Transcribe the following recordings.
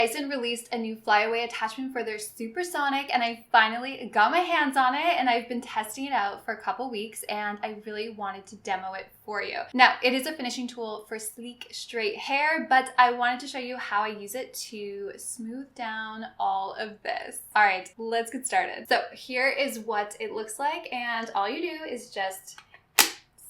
Dyson released a new flyaway attachment for their Supersonic, and I finally got my hands on it, and I've been testing it out for a couple weeks, and I really wanted to demo it for you. Now, it is a finishing tool for sleek, straight hair, but I wanted to show you how I use it to smooth down all of this. All right, let's get started. So here is what it looks like, and all you do is just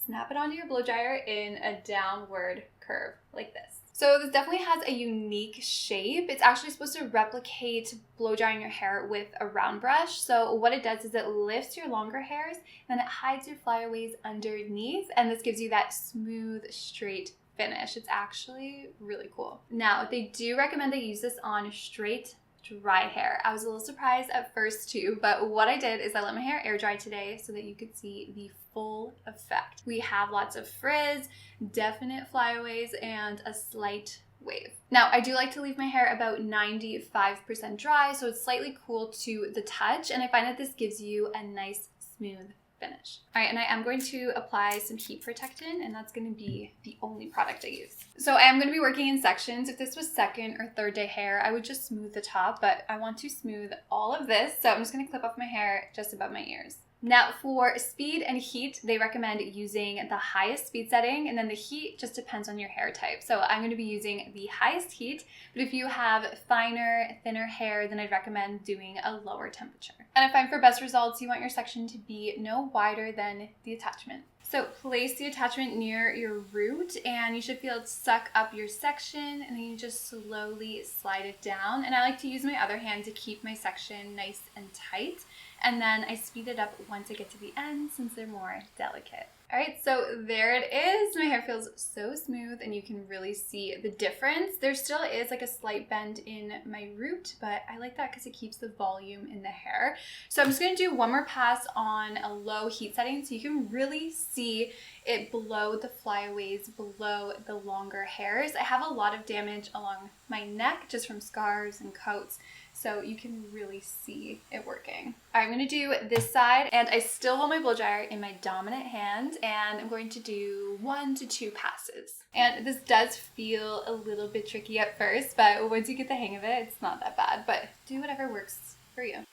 snap it onto your blow dryer in a downward curve like this. So this definitely has a unique shape. It's actually supposed to replicate blow drying your hair with a round brush. So what it does is it lifts your longer hairs, then it hides your flyaways underneath, and this gives you that smooth, straight finish. It's actually really cool. Now, they do recommend I use this on straight, dry hair. I was a little surprised at first too, but what I did is I let my hair air dry today so that you could see the full effect. We have lots of frizz, definite flyaways, and a slight wave. Now, I do like to leave my hair about 95% dry, so it's slightly cool to the touch, and I find that this gives you a nice, smooth finish. All right, and I am going to apply some heat protectant, and that's going to be the only product I use. So I am going to be working in sections. If this was second or third day hair, I would just smooth the top, but I want to smooth all of this, so I'm just going to clip off my hair just above my ears. Now, for speed and heat, they recommend using the highest speed setting, and then the heat just depends on your hair type. So I'm going to be using the highest heat, but if you have finer, thinner hair, then I'd recommend doing a lower temperature. And I find for best results, you want your section to be no wider than the attachment. So place the attachment near your root, and you should feel it suck up your section, and then you just slowly slide it down. And I like to use my other hand to keep my section nice and tight. And then I speed it up once I get to the end since they're more delicate. All right, so there it is. My hair feels so smooth and you can really see the difference. There still is like a slight bend in my root, but I like that because it keeps the volume in the hair. So I'm just gonna do one more pass on a low heat setting so you can really see it below the flyaways, below the longer hairs. I have a lot of damage along my neck just from scars and coats, so you can really see it working. All right, I'm gonna do this side, and I still hold my blow dryer in my dominant hand, and I'm going to do 1 to 2 passes. And this does feel a little bit tricky at first, but once you get the hang of it, it's not that bad, but do whatever works for you.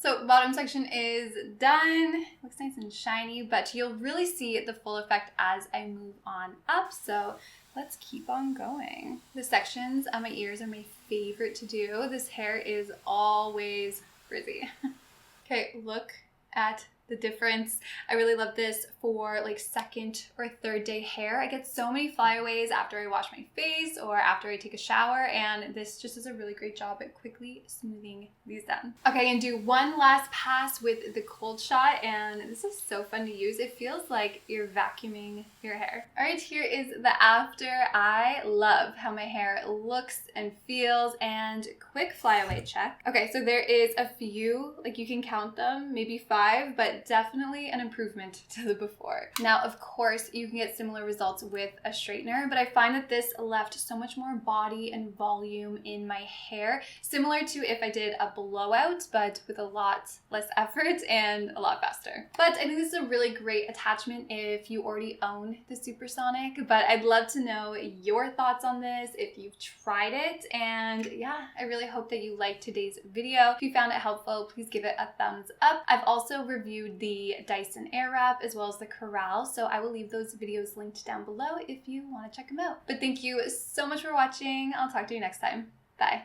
So bottom section is done. Looks nice and shiny, but you'll really see the full effect as I move on up. So let's keep on going. The sections on my ears are my favorite to do. This hair is always frizzy. Okay, look at the difference. I really love this for like second or third day hair. I get so many flyaways after I wash my face or after I take a shower, and this just does a really great job at quickly smoothing these down. Okay, and do one last pass with the cold shot, and this is so fun to use. It feels like you're vacuuming your hair. All right, here is the after. I love how my hair looks and feels, and quick flyaway check. Okay, so there is a few, like you can count them, maybe 5, but definitely an improvement to the before. Now, of course, you can get similar results with a straightener, but I find that this left so much more body and volume in my hair, similar to if I did a blowout, but with a lot less effort and a lot faster. But I think this is a really great attachment if you already own the Supersonic, but I'd love to know your thoughts on this, if you've tried it, and yeah, I really hope that you liked today's video. If you found it helpful, please give it a thumbs up. I've also reviewed the Dyson Airwrap as well as the Corral, so I will leave those videos linked down below if you want to check them out. But thank you so much for watching. I'll talk to you next time. Bye.